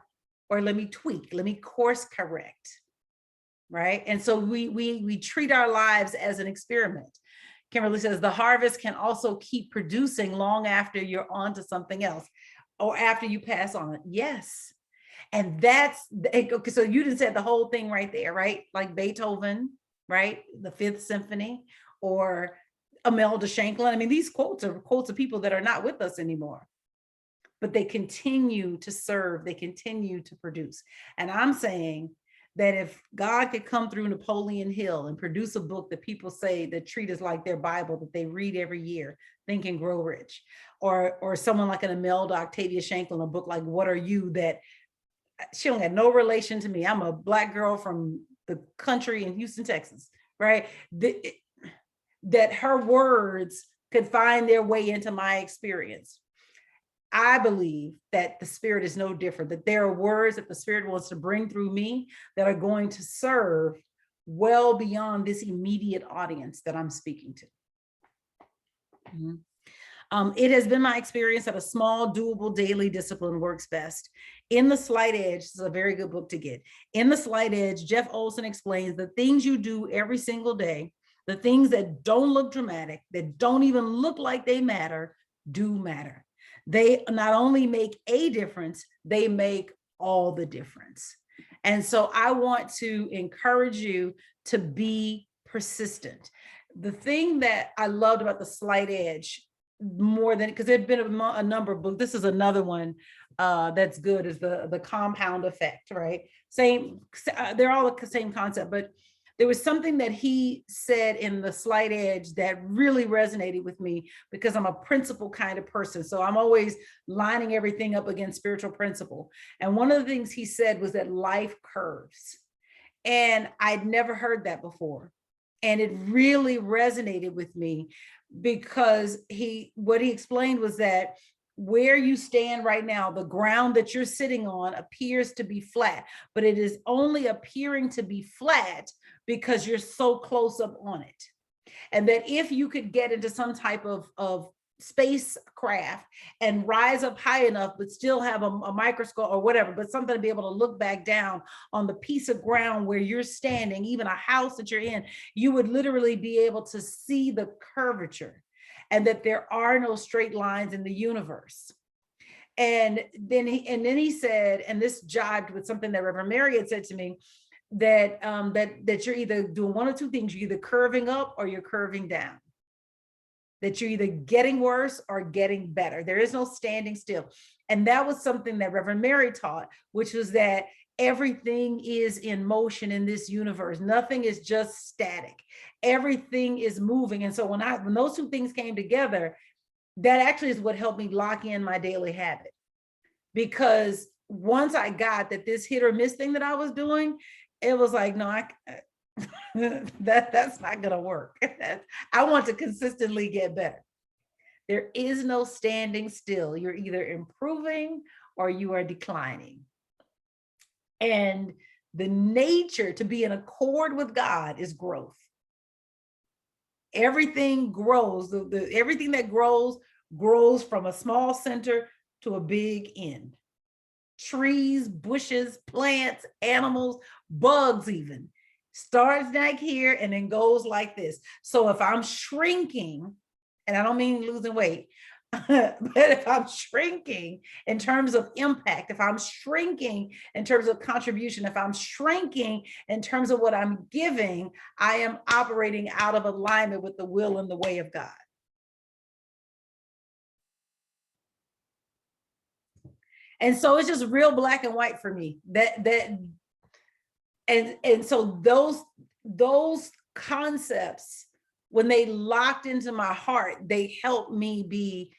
or let me tweak, let me course correct, right? And so we treat our lives as an experiment. Kimberly says the harvest can also keep producing long after you're on to something else or after you pass on it. Yes. And that's, okay, so you just said the whole thing right there, right? Like Beethoven, right? The Fifth Symphony, or Imelda Shanklin. I mean, these quotes are quotes of people that are not with us anymore, but they continue to serve, they continue to produce. And I'm saying that if God could come through Napoleon Hill and produce a book that people say that treat as like their Bible that they read every year, Think and Grow Rich, or someone like an Imelda Octavia Shanklin, a book like What Are You, that she don't have no relation to me. I'm a Black girl from the country in Houston, Texas, right? That her words could find their way into my experience. I believe that the Spirit is no different, that there are words that the Spirit wants to bring through me that are going to serve well beyond this immediate audience that I'm speaking to. It has been my experience that a small, doable daily discipline works best. In The Slight Edge, this is a very good book to get. In The Slight Edge, Jeff Olson explains the things you do every single day, the things that don't look dramatic, that don't even look like they matter, do matter. They not only make a difference, they make all the difference. And so I want to encourage you to be persistent. The thing that I loved about The Slight Edge, more than, because there'd been a number of books, this is another one that's good, is the compound effect, right? Same, they're all the same concept, but there was something that he said in The Slight Edge that really resonated with me because I'm a principle kind of person. So I'm always lining everything up against spiritual principle. And one of the things he said was that life curves. And I'd never heard that before. And it really resonated with me because what he explained was that where you stand right now, the ground that you're sitting on appears to be flat, but it is only appearing to be flat because you're so close up on it. And that if you could get into some type of spacecraft and rise up high enough, but still have a microscope or whatever, but something to be able to look back down on the piece of ground where you're standing, even a house that you're in, you would literally be able to see the curvature, and that there are no straight lines in the universe. And then he said, and this jived with something that Reverend Mary had said to me, that that you're either doing one or two things. You're either curving up or you're curving down. That you're either getting worse or getting better. There is no standing still. And that was something that Reverend Mary taught, which was that everything is in motion in this universe. Nothing is just static. Everything is moving. And so when those two things came together, that actually is what helped me lock in my daily habit. Because once I got that this hit or miss thing that I was doing, it was like, no, that's not gonna work. I want to consistently get better. There is no standing still. You're either improving or you are declining. And the nature to be in accord with God is growth. Everything grows. Everything that grows from a small center to a big end. Trees, bushes, plants, animals, bugs even. Starts like here and then goes like this. So if I'm shrinking, and I don't mean losing weight, but if I'm shrinking in terms of impact, if I'm shrinking in terms of contribution, if I'm shrinking in terms of what I'm giving, I am operating out of alignment with the will and the way of God. And so it's just real black and white for me. And so those concepts, when they locked into my heart, they helped me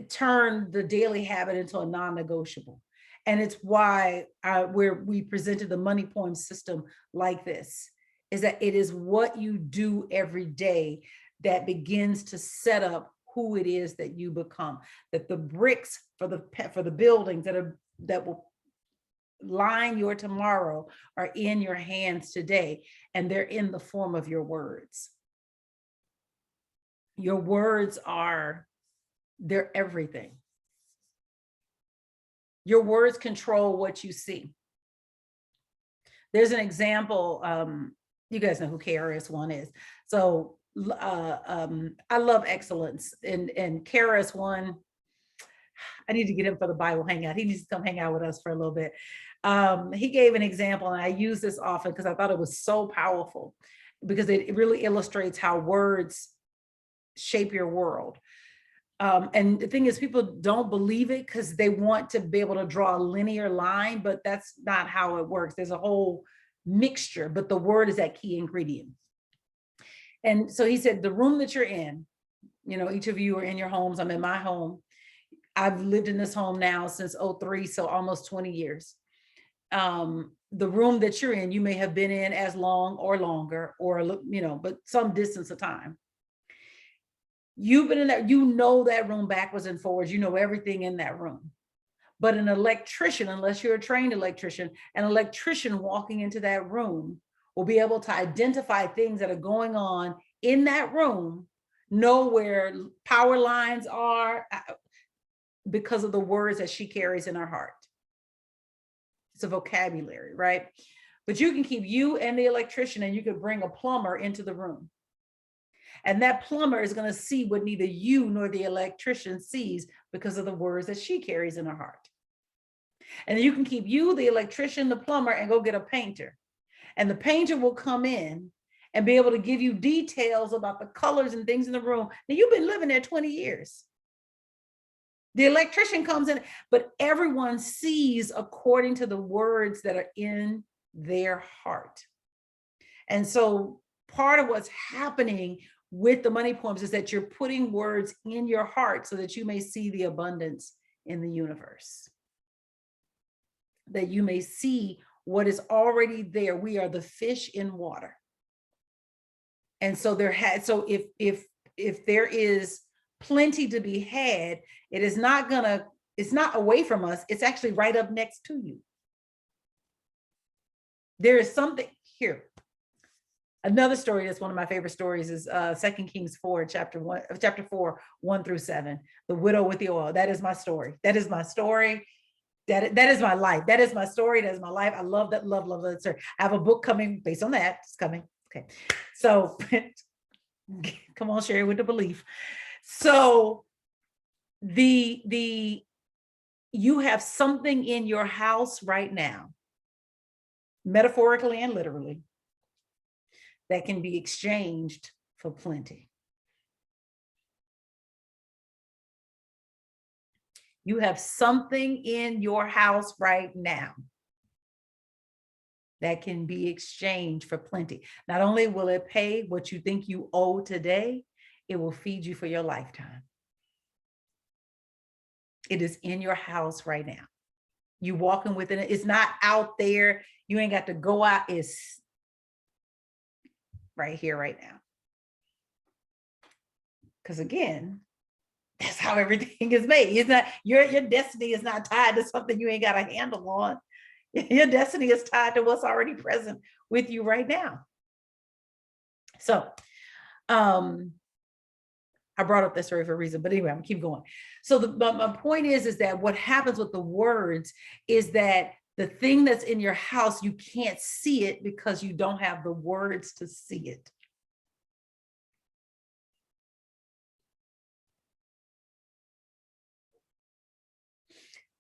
turn the daily habit into a non-negotiable. And it's why we presented the money poem system like this, is that it is what you do every day that begins to set up who it is that you become. That the bricks for the buildings that will line your tomorrow are in your hands today, and they're in the form of your words. Your words they're everything. Your words control what you see. There's an example, you guys know who KRS-One is. So I love excellence, and KRS-One, I need to get him for the Bible hangout. He needs to come hang out with us for a little bit. He gave an example, and I use this often because I thought it was so powerful, because it really illustrates how words shape your world. And the thing is, people don't believe it because they want to be able to draw a linear line, but that's not how it works. There's a whole mixture, but the word is that key ingredient. And so he said, the room that you're in, each of you are in your homes. I'm in my home. I've lived in this home now since 2003, so almost 20 years. The room that you're in, you may have been in as long or longer, or, but some distance of time. You've been in that, that room backwards and forwards, everything in that room. But an electrician, unless you're a trained electrician, an electrician walking into that room will be able to identify things that are going on in that room, know where power lines are, because of the words that she carries in her heart. It's a vocabulary, right? But you can keep you and the electrician, and you could bring a plumber into the room. And that plumber is going to see what neither you nor the electrician sees because of the words that she carries in her heart. And you can keep you, the electrician, the plumber, and go get a painter. And the painter will come in and be able to give you details about the colors and things in the room. Now, you've been living there 20 years. The electrician comes in, but everyone sees according to the words that are in their heart. And so part of what's happening with the money poems is that you're putting words in your heart so that you may see the abundance in the universe, that you may see what is already there. We are the fish in water. And so if there is plenty to be had. It is not it's not away from us. It's actually right up next to you. There is something here. Another story that's one of my favorite stories is 2 Kings 4, chapter 4, 1-7. The widow with the oil. That is my story. That is my story. That is my life. That is my story. That is my life. I love that. Love that story. I have a book coming based on that. It's coming. Okay. So come on, Sherri, with the belief. So you have something in your house right now, metaphorically and literally, that can be exchanged for plenty. You have something in your house right now that can be exchanged for plenty. Not only will it pay what you think you owe today, it will feed you for your lifetime. It is in your house right now. You walking within it. It's not out there. You ain't got to go out. It's right here, right now. Because again, that's how everything is made. It's not your destiny is not tied to something you ain't got a handle on. Your destiny is tied to what's already present with you right now. So, I brought up that story for a reason, but anyway, I'm gonna keep going. So my point is that what happens with the words is that the thing that's in your house, you can't see it because you don't have the words to see it.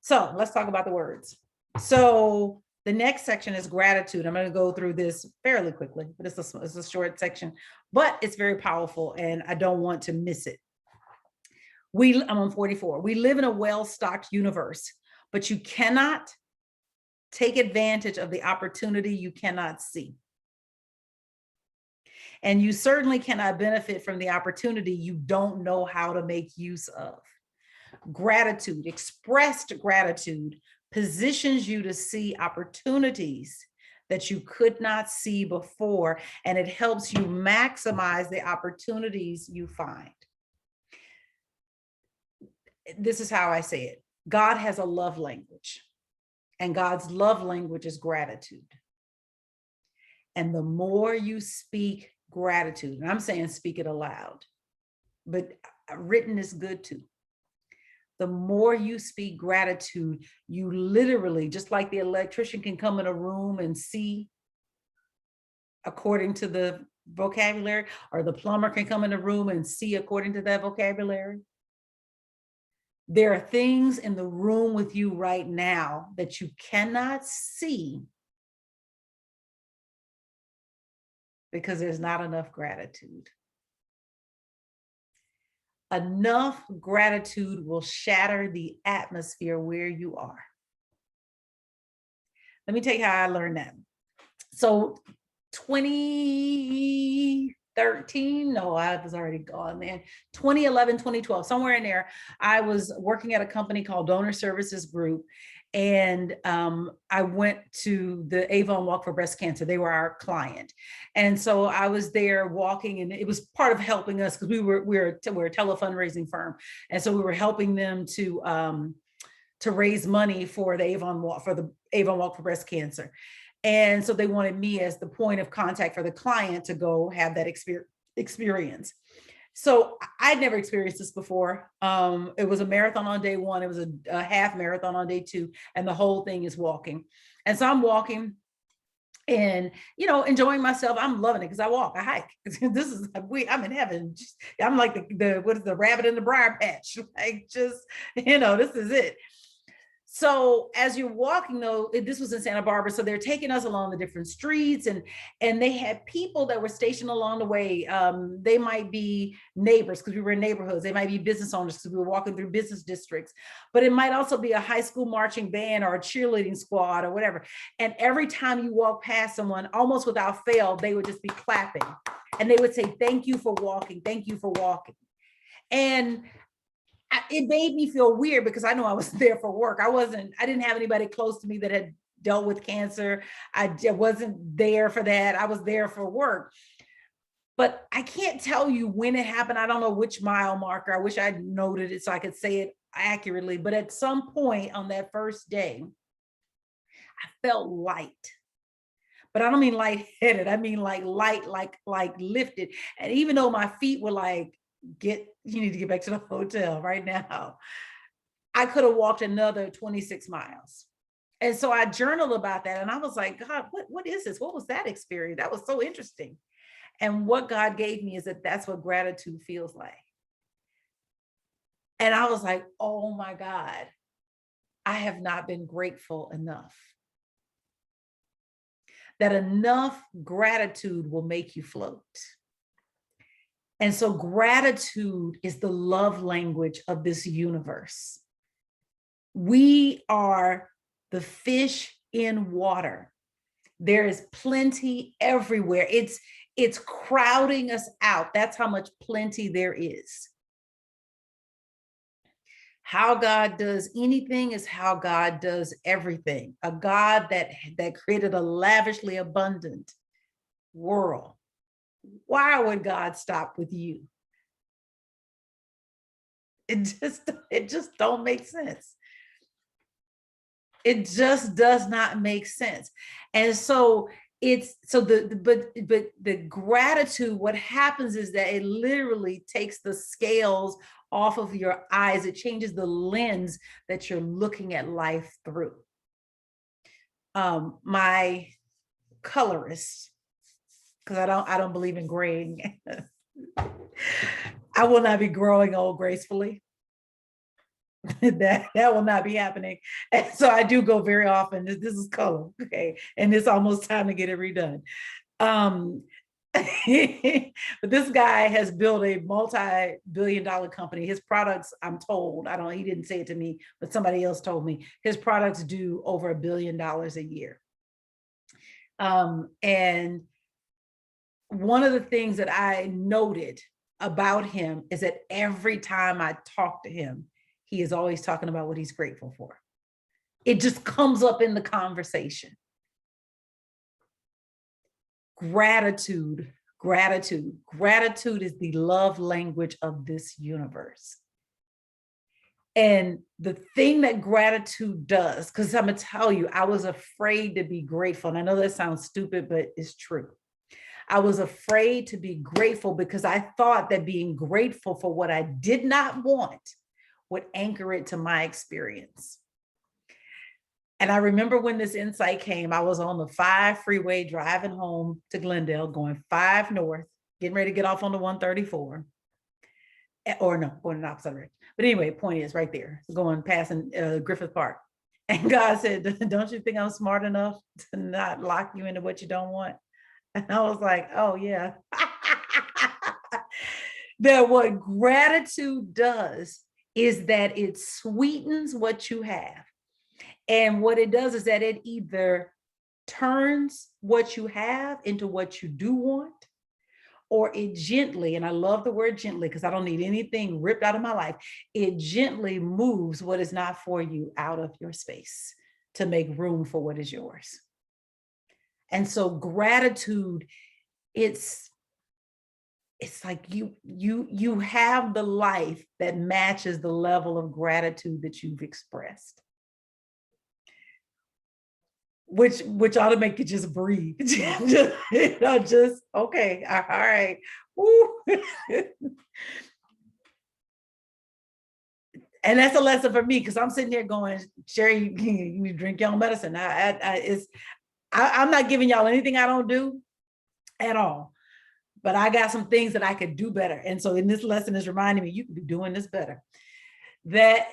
So let's talk about the words. So the next section is gratitude. I'm going to go through this fairly quickly, but it's a short section, but it's very powerful and I don't want to miss it. I'm on 44. We live in a well-stocked universe, but you cannot take advantage of the opportunity you cannot see. And you certainly cannot benefit from the opportunity you don't know how to make use of. Gratitude, expressed gratitude, positions you to see opportunities that you could not see before, and it helps you maximize the opportunities you find. This is how I say it. God has a love language, and God's love language is gratitude. And the more you speak gratitude, and I'm saying speak it aloud, but written is good too. The more you speak gratitude, you literally, just like the electrician can come in a room and see according to the vocabulary, or the plumber can come in a room and see according to that vocabulary. There are things in the room with you right now that you cannot see because there's not enough gratitude. Enough gratitude will shatter the atmosphere where you are. Let me tell you how I learned that. So 2013, no, I was already gone then. 2011, 2012, somewhere in there, I was working at a company called Donor Services Group. And I went to the Avon Walk for Breast Cancer. They were our client. And so I was there walking, and it was part of helping us because we're a tele-fundraising firm. And so we were helping them to raise money for the Avon Walk for Breast Cancer. And so they wanted me as the point of contact for the client to go have that experience. So I'd never experienced this before. It was a marathon on day one. It was a half marathon on day two, and the whole thing is walking. And so I'm walking and, enjoying myself. I'm loving it because I walk, I hike. I'm in heaven. I'm like what is the rabbit in the briar patch? Like this is it. So as you're walking, though, this was in Santa Barbara, so they're taking us along the different streets, and they had people that were stationed along the way. They might be neighbors because we were in neighborhoods. They might be business owners because we were walking through business districts. But it might also be a high school marching band or a cheerleading squad or whatever. And every time you walk past someone, almost without fail, they would just be clapping. And they would say, "Thank you for walking. Thank you for walking." And it made me feel weird because I know I was there for work. I didn't have anybody close to me that had dealt with cancer. I wasn't there for that. I was there for work. But I can't tell you when it happened. I don't know which mile marker. I wish I'd noted it so I could say it accurately. But at some point on that first day, I felt light. But I don't mean lightheaded. I mean like light, like lifted. And even though my feet were like, you need to get back to the hotel right now, I could have walked another 26 miles. And so I journaled about that. And I was like, God, what is this? What was that experience? That was so interesting. And what God gave me is that that's what gratitude feels like. And I was like, oh my God, I have not been grateful enough. That enough gratitude will make you float. And so gratitude is the love language of this universe. We are the fish in water. There is plenty everywhere. It's crowding us out. That's how much plenty there is. How God does anything is how God does everything. A God that created a lavishly abundant world. Why would God stop with you? It just don't make sense. It just does not make sense. And so the gratitude, what happens is that it literally takes the scales off of your eyes. It changes the lens that you're looking at life through. My colorist, because I don't believe in graying. I will not be growing old gracefully. that will not be happening. And so I do go very often. This is color, okay, and it's almost time to get it redone. But this guy has built a multi-billion-dollar company. His products, I'm told, he didn't say it to me, but somebody else told me, his products do over $1 billion a year. And one of the things that I noted about him is that every time I talk to him, he is always talking about what he's grateful for. It just comes up in the conversation. Gratitude is the love language of this universe. And the thing that gratitude does, because I'm gonna tell you, I was afraid to be grateful. And I know that sounds stupid, but it's true. I was afraid to be grateful because I thought that being grateful for what I did not want would anchor it to my experience. And I remember when this insight came, I was on the 5 freeway driving home to Glendale, going 5 north, getting ready to get off on the 134. Or no, going in the opposite direction. But anyway, point is right there, going passing Griffith Park. And God said, don't you think I'm smart enough to not lock you into what you don't want? And I was like, oh yeah. That what gratitude does is that it sweetens what you have. And what it does is that it either turns what you have into what you do want, or it gently, and I love the word gently because I don't need anything ripped out of my life, it gently moves what is not for you out of your space to make room for what is yours. And so gratitude, it's like you have the life that matches the level of gratitude that you've expressed. Which ought to make you just breathe. just okay, all right. And that's a lesson for me because I'm sitting here going, Sherri, you need to drink your own medicine. I'm not giving y'all anything I don't do at all. But I got some things that I could do better. And so in this lesson is reminding me, you can be doing this better. That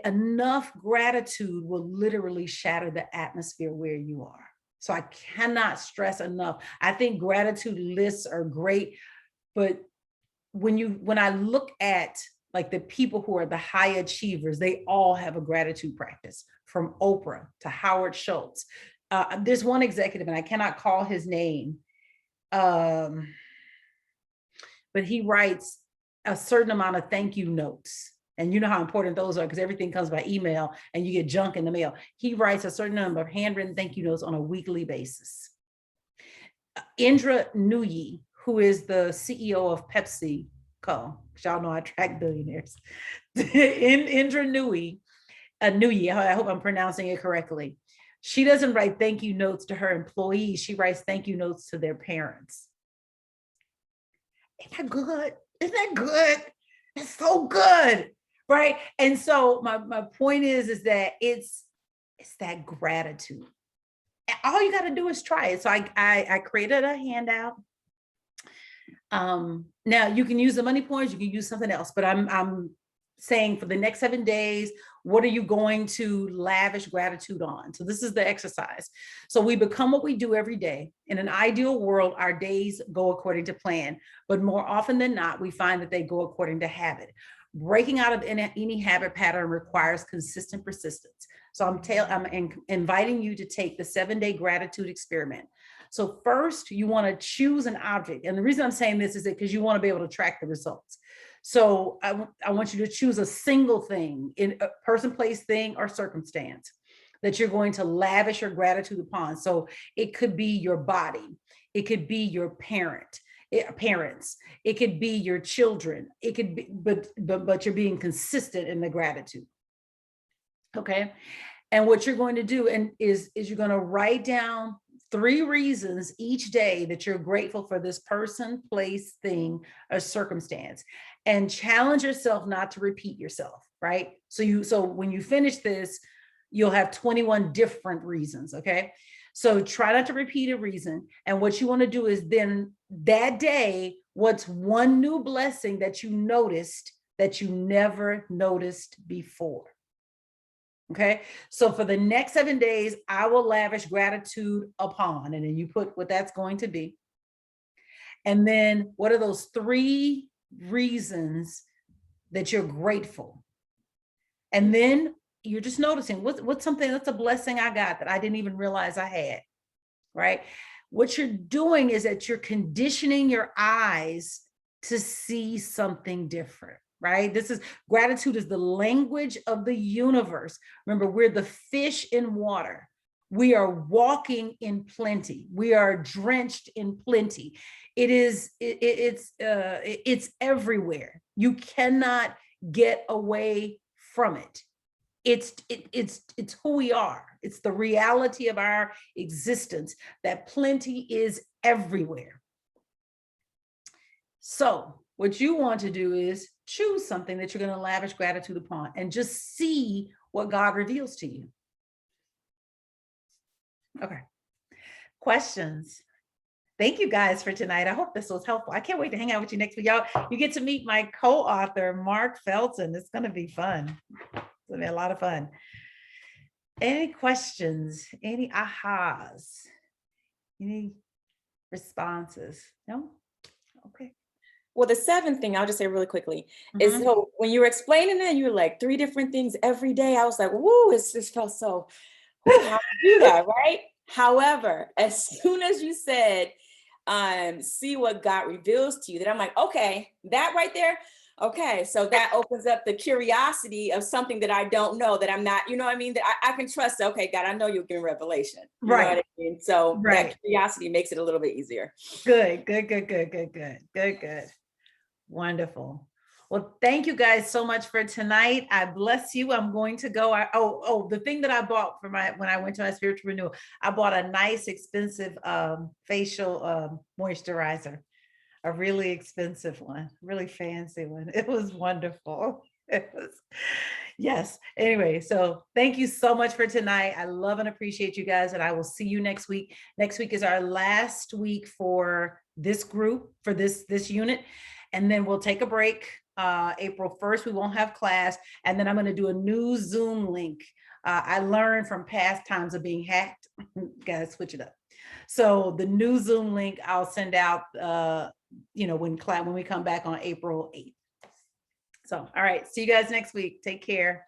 enough gratitude will literally shatter the atmosphere where you are. So I cannot stress enough. I think gratitude lists are great, but when I look at like the people who are the high achievers, they all have a gratitude practice, from Oprah to Howard Schultz. There's one executive, and I cannot call his name, but he writes a certain amount of thank you notes. And you know how important those are because everything comes by email and you get junk in the mail. He writes a certain number of handwritten thank you notes on a weekly basis. Indra Nooyi, who is the CEO of PepsiCo, because y'all know I track billionaires, Indra Nui, I hope I'm pronouncing it correctly. She doesn't write thank you notes to her employees. She writes thank you notes to their parents. Isn't that good? Isn't that good? It's so good, right? And so my point is that it's that gratitude. All you got to do is try it. So I created a handout. Now you can use the money points, you can use something else, but I'm saying for the next 7 days, what are you going to lavish gratitude on? So this is the exercise. So we become what we do every day. In an ideal world, our days go according to plan, but more often than not, we find that they go according to habit. Breaking out of any habit pattern requires consistent persistence. So I'm inviting you to take the 7-day gratitude experiment. So first, you want to choose an object. And the reason I'm saying this is because you want to be able to track the results. So I want you to choose a single thing, in a person, place, thing, or circumstance that you're going to lavish your gratitude upon. So it could be your body. It could be your parents. It could be your children. It could be, but you're being consistent in the gratitude. Okay. And what you're going to do is you're going to write down 3 reasons each day that you're grateful for this person, place, thing, or circumstance, and challenge yourself not to repeat yourself, right? So when you finish this, you'll have 21 different reasons, okay? So try not to repeat a reason. And what you want to do is then that day, what's one new blessing that you noticed that you never noticed before? Okay, so for the next 7 days, I will lavish gratitude upon, and then you put what that's going to be. And then what are those 3 reasons that you're grateful? And then you're just noticing what's something that's a blessing I got that I didn't even realize I had, right? What you're doing is that you're conditioning your eyes to see something different. Right? Gratitude is the language of the universe. Remember, we're the fish in water. We are walking in plenty. We are drenched in plenty. It's everywhere. You cannot get away from it. It's who we are. It's the reality of our existence that plenty is everywhere. So what you want to do is choose something that you're going to lavish gratitude upon and just see what God reveals to you. Okay. Questions? Thank you guys for tonight. I hope this was helpful. I can't wait to hang out with you next week. Y'all, you get to meet my co-author, Mark Felton. It's going to be fun. It's going to be a lot of fun. Any questions? Any ahas? Any responses? No? Okay. Well, the 7th thing, I'll just say really quickly, is so when you were explaining it, you were like 3 different things every day. I was like, woo, it just felt so, how to do that, right? However, as soon as you said, see what God reveals to you, then I'm like, okay, that right there. Okay, so that opens up the curiosity of something that I don't know, that I'm not, you know what I mean? That I can trust. Okay, God, I know you'll give revelation. You know what I mean? So that curiosity makes it a little bit easier. Good. Wonderful. Well, thank you guys so much for tonight. I bless you. I'm going to go. The thing that I bought for when I went to my spiritual renewal, I bought a nice, expensive facial moisturizer, a really expensive one, really fancy one. It was wonderful. Yes. Anyway, so thank you so much for tonight. I love and appreciate you guys, and I will see you next week. Next week is our last week for this group, for this unit. And then we'll take a break. April 1st, we won't have class. And then I'm going to do a new Zoom link. I learned from past times of being hacked. Gotta switch it up. So the new Zoom link I'll send out, when we come back on April 8th. So, all right. See you guys next week. Take care.